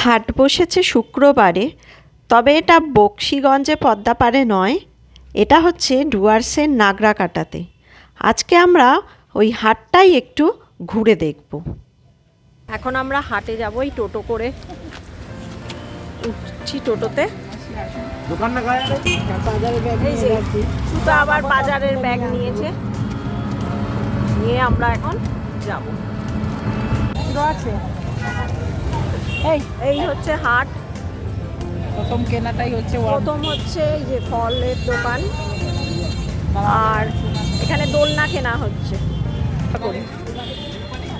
হাট বসেছে শুক্রবারে, তবে এটা বকশীগঞ্জে পদ্মাপাড়ে নয়, এটা হচ্ছে ডুয়ার্সের নাগরাকাটাতে। আজকে আমরা ওই হাটটাই একটু ঘুরে দেখব। এখন আমরা হাটে যাব, এই টোটো করে উঠছি টোটোতে। সুতা আবার বাজারের ব্যাগ নিয়েছে, নিয়ে আমরা এখন যাব। এই হচ্ছে হাট। প্রথম কেনাটাই হচ্ছে যে ফলের দোকান, আর এখানে দোলনা কেনা হচ্ছে।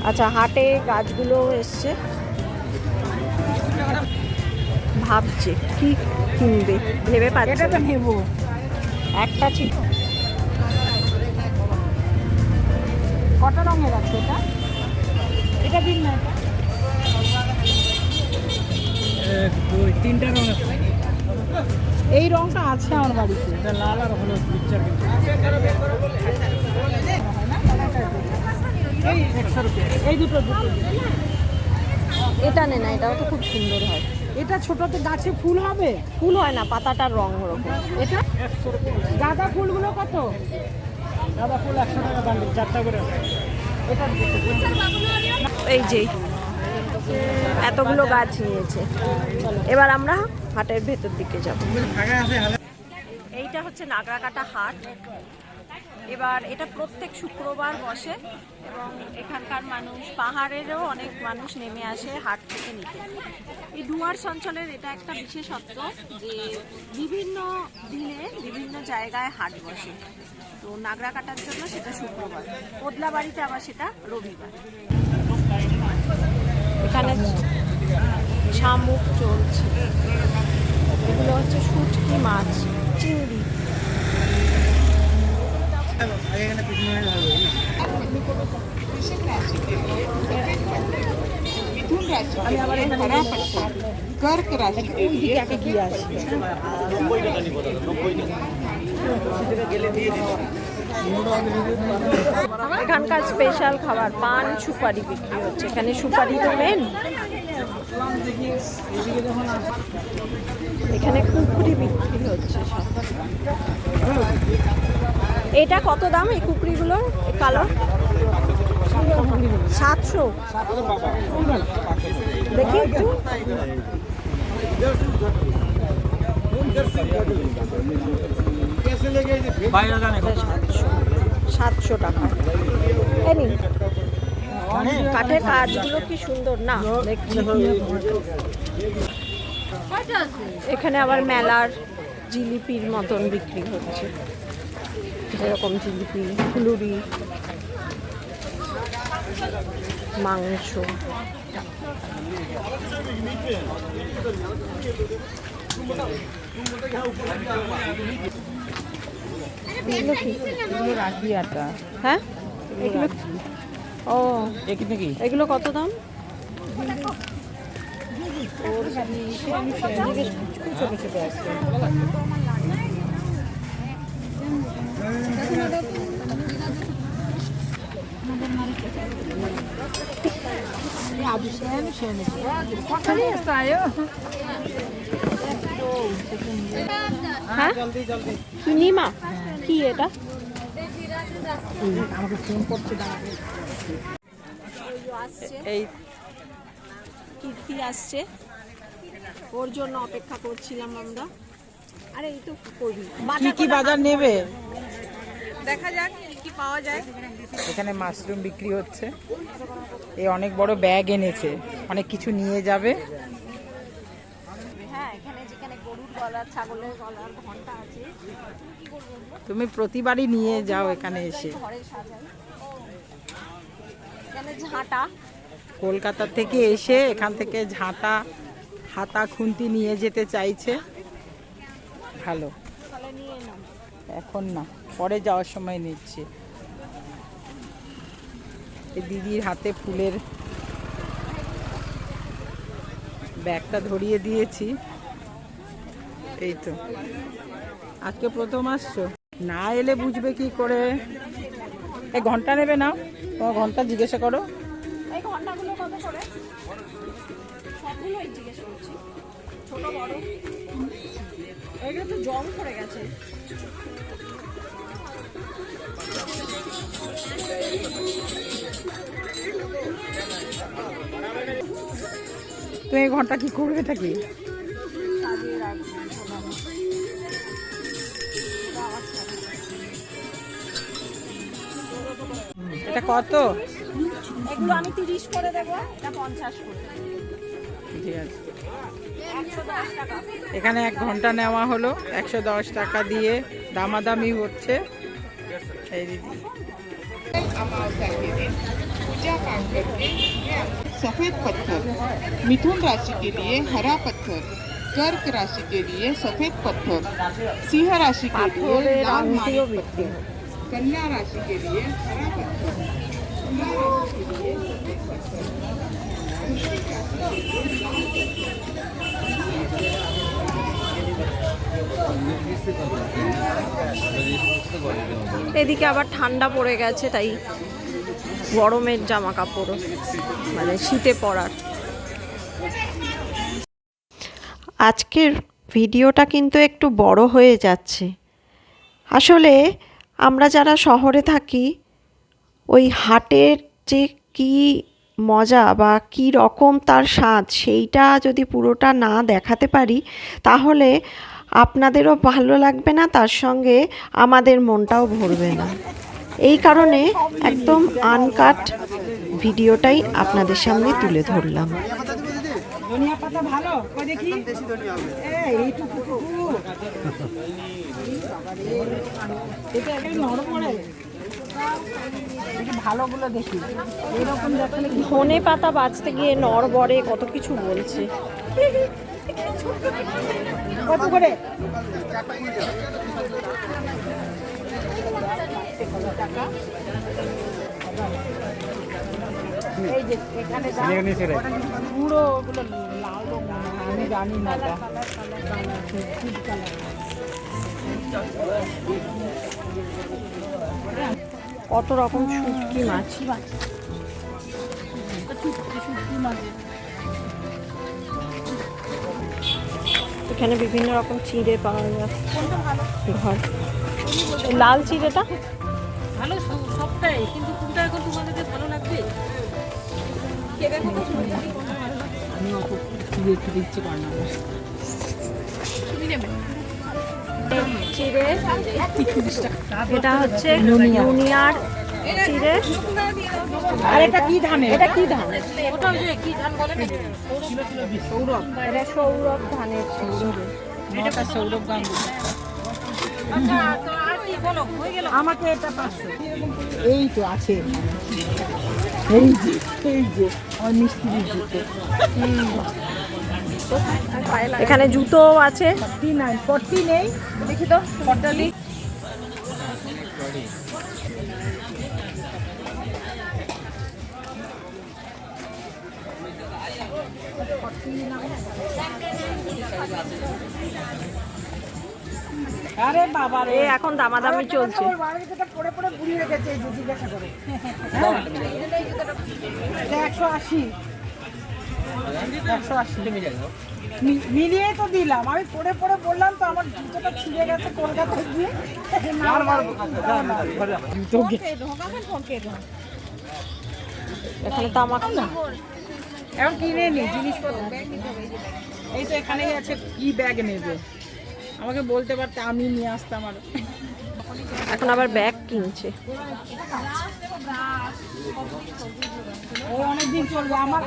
আচ্ছা, হাটে গাছগুলো এসছে, ভাবছে কি কিনবে, ভেবে পাচ্ছে না। নেব একটা ঠিক কটা রঙের আছে এটা? এটা দিন না, তিনটা রঙ আছে। এই রংটা আছে আমার বাড়িতে, এটা লাল আর হলুদ মিক্সচার। এই 100 রুপিয়া, এই দুটো এটা নে না, এটাও তো খুব সুন্দর হয়। এটা ছোটতে গাছে ফুল হবে, ফুল হয় না, পাতাটার রং ওরকম। এটা 100 রুপিয়া। গাঁদা ফুলগুলো কত? গাঁদা ফুল 100 টাকা বান্ডিল, 4টা করে। এটা এই যে এতগুলো গাছ নিয়েছে। এবার আমরা হাটের ভেতর দিকে যাব। এইটা হচ্ছে নাগরাকাটা হাট। এবার এটা প্রত্যেক শুক্রবার বসে এবং এখানকার মানুষ, পাহাড়েরও অনেক মানুষ নেমে আসে হাট থেকে নিতে। এই ডুয়ার্স অঞ্চলের এটা একটা বিশেষত্ব যে বিভিন্ন দিনে বিভিন্ন জায়গায় হাট বসে। তো নাগরাকাটার জন্য সেটা শুক্রবার, ওদলাবাড়িতে আবার সেটা রবিবার। এখানে শামুক চলছে, এগুলো হচ্ছে শুটকি মাছ, চিংড়ি। এখানকার স্পেশাল খাবার পান সুপারি বিক্রি হচ্ছে। এখানে সুপারি তো মেন। এখানে কুকরি বিক্রি হচ্ছে সব। এটা কত দাম এই কুকরিগুলো? কালো 700। দেখি একটু। 700 টাকা। কাঠের কাজগুলো কি সুন্দর না দেখছি। এখানে আবার মেলার জিলিপির মতন বিক্রি হচ্ছে, এরকম জিলিপি, ফুলুরি, মাংস। এগুলো কি? এগুলো রাখি আটা। হ্যাঁ, এগুলো ও এগুলো কত দাম? ছোট ছোট আছে। হ্যাঁ, কিনিমা কি এটা? আমাকে ফোন করছে, এই কীর্তি আসছে, ওর জন্য অপেক্ষা করছিলাম আমরা। আরে এই তো করবি, কি কি বাজার নেবে? দেখা যাক কি কি পাওয়া যায়। এখানে মাশরুম বিক্রি হচ্ছে। এই অনেক বড় ব্যাগ এনেছে, অনেক কিছু নিয়ে যাবে। হ্যাঁ, এখানে যেখানে গরুর গলা, ছাগলের গলার ঘন্টা আছে, তুমি প্রতিবারই নিয়ে যাও এখানে এসে। ঘরে সাজাই। এখানে ঝাঁটা, কলকাতা থেকে এসে এখান থেকে ঝাঁটা, হাতা, খুন্তি নিয়ে যেতে চাইছে। ভালো, তাহলে নিয়ে নাও। এখন না, পরে যাওয়ার সময় নিচ্ছে। এই দিদির হাতে ফুলের ব্যাগটা ধরিয়ে দিয়েছি। এই তো আজকে প্রথম আসছো, না এলে বুঝবে কি করে। এই ঘন্টা নেবে না? তোমার ঘন্টা জিজ্ঞাসা করো। এই ঘন্টাগুলো কত করে? মাছগুলোই জিজ্ঞেস করছি, ছোট বড়। এগুলো তো জং পড়ে গেছে। তো এই ঘন্টা কি করবে থাকি? এটা কত? এগুলো আমি 30 করে দেবো, এটা 50 করে। ঠিক আছে, 110 টাকা। এখানে 1 ঘন্টা নেওয়া হলো, 110 টাকা দিয়ে দামাদামি হচ্ছে। এই দিদি अमावस्या के दिन पूजा पाठ करके सफेद पत्थर, मिथुन राशि के लिए हरा पत्थर, कर्क राशि के लिए सफेद पत्थर, सिंह राशि के लिए लाल माणिक पत्थर, कन्या राशि के लिए हरा पत्थर, तुला राशि के लिए सफेद पत्थर, এদিকে আবার ঠান্ডা পড়ে গেছে, তাই গরমের জামা কাপড়, মানে শীতে পরার। আজকের ভিডিওটা কিন্তু একটু বড় হয়ে যাচ্ছে। আসলে আমরা যারা শহরে থাকি, ওই হাটের যে কি মজা বা কি রকম তার স্বাদ, সেইটা যদি পুরোটা না দেখাতে পারি তাহলে আপনাদেরও ভালো লাগবে না, তার সঙ্গে আমাদের মনটাও ভরবে না। এই কারণে একদম আনকাট ভিডিওটাই আপনাদের সামনে তুলে ধরলাম। ধনিয়া পাতা ভালো কই দেখি, এইটুকু এটা একদম নরম পড়ে, ভালোগুলো দেখি। এরকম দেখালে ধনে পাতা বাঁচতে গিয়ে নড়বড়ে কত কিছু বলছে। কত করে? এই যে এখানে পুরো ওগুলো লাল রঙ, আমি জানি না এটা। কত রকম শুটকি মাছ, এখানে বিভিন্ন রকম চিড়ে পাওয়া যায়। ঘর লাল চিড়েটা ভালো সবটাই, কিন্তু কোনটা এখন তোমাদের ভালো লাগবে? আমি অত চিড়ে খেতে ইচ্ছে করে না। চিড়ে এটা হচ্ছে নুনিয়ার চিড়ে। আর এটা কি ধান? এটা কি ধান? ওটা যে কি ধান বলে না, সৌরভ। এটা সৌরভ ধানের চিড়ে। এটা সৌরভ গান্ধী। আচ্ছা তো আর কি বলো, হয়ে গেল? আমাকে এটা 500। এই তো আছে, এই যে আমার মিস্ত্রির জুতো। এখানে জুতো আছে। 40 নেই, দেখি তো 40। আরে বাবা রে, এখন দামাদামি চলছে। পড়ে পড়ে বুড়ি রেখেছে, এই যে জিজ্ঞাসা করে। 180 মিলিয়ে তো দিলাম, আমি পড়ে পড়ে বললাম তো আমার জুতোটা ছিঁড়ে গেছে কলকাতায় গিয়ে। এখানে তামাক না, এখন কিনে নি জিনিসপত্র, এই তো এখানেই আছে। কি ব্যাগ নেবে আমাকে বলতে পারতে, আমি নিয়ে আসতাম। আর এখন আবার ব্যাগ কিনছে। ও অনেকদিন চলবে। আমার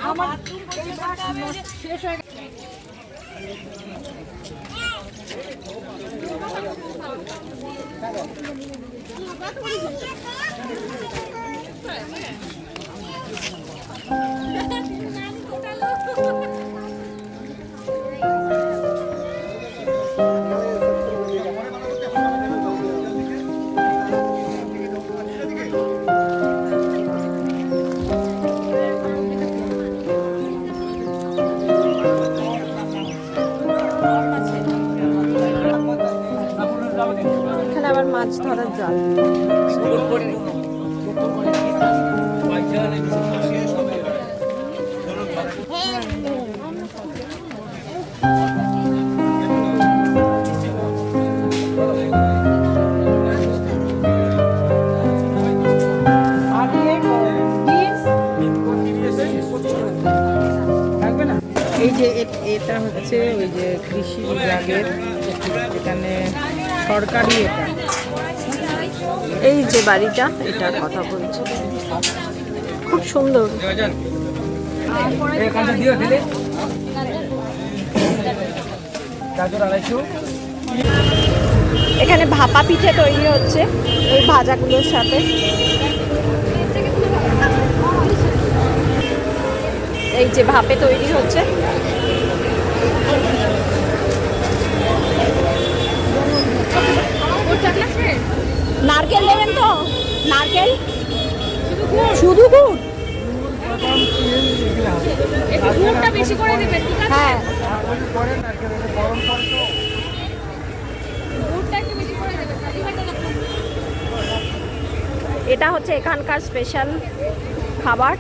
এই ব্যাগ শেষ হয়ে গেছে। এখানে আবার মাছ ধরার জাল। এই যে এটা হচ্ছে ওই যে কৃষি বিভাগের, এখানে সরকারি এটা। এই যে বাড়িটা, এটার কথা বলছি, খুব সুন্দর। এখানে ভাপা পিঠে তৈরি হচ্ছে এই ভাজাগুলোর সাথে। এই যে ভাপে তৈরি হচ্ছে। নারকেল দেবেন তো? নারকেল শুধু গুড়? গুড়টা বেশি করে দেবেন, ঠিক আছে? হ্যাঁ, গুড়টা একটু বেশি করে দেবেন। এটা হচ্ছে এখানকার স্পেশাল খাবার।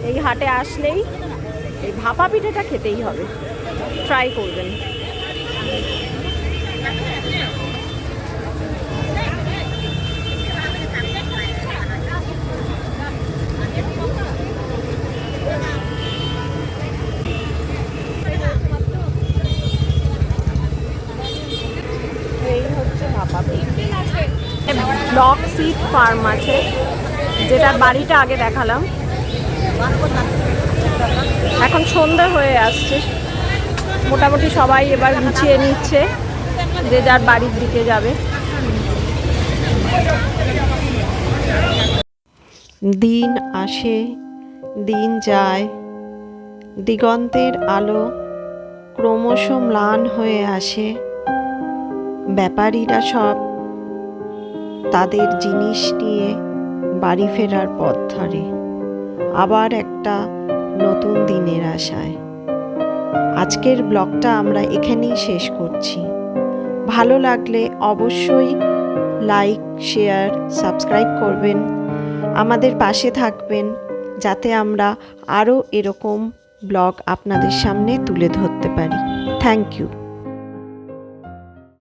এই হাটে আসলেই এই ভাপা পিঠেটা খেতেই হবে, ট্রাই করবেন। এই হচ্ছে ভাপা পিঠে। ব্লক সিড ফার্ম আছে, যেটার বাড়িটা আগে দেখালাম। এখন সন্ধ্যা হয়ে আসছে, মোটামুটি সবাই এবার গুছিয়ে নিচ্ছে, যে যার বাড়ির দিকে যাবে। দিন আসে, দিন যায়, দিগন্তের আলো ক্রমশ ম্লান হয়ে আসে। ব্যাপারীরা সব তাদের জিনিস নিয়ে বাড়ি ফেরার পথ ধরে, আবার একটা নতুন দিনের আশায়। আজকের ব্লগটা আমরা এখানেই শেষ করছি। ভালো লাগলে অবশ্যই লাইক, শেয়ার, সাবস্ক্রাইব করবেন, আমাদের পাশে থাকবেন, যাতে আমরা আরও এরকম ব্লগ আপনাদের সামনে তুলে ধরতে পারি। Thank you.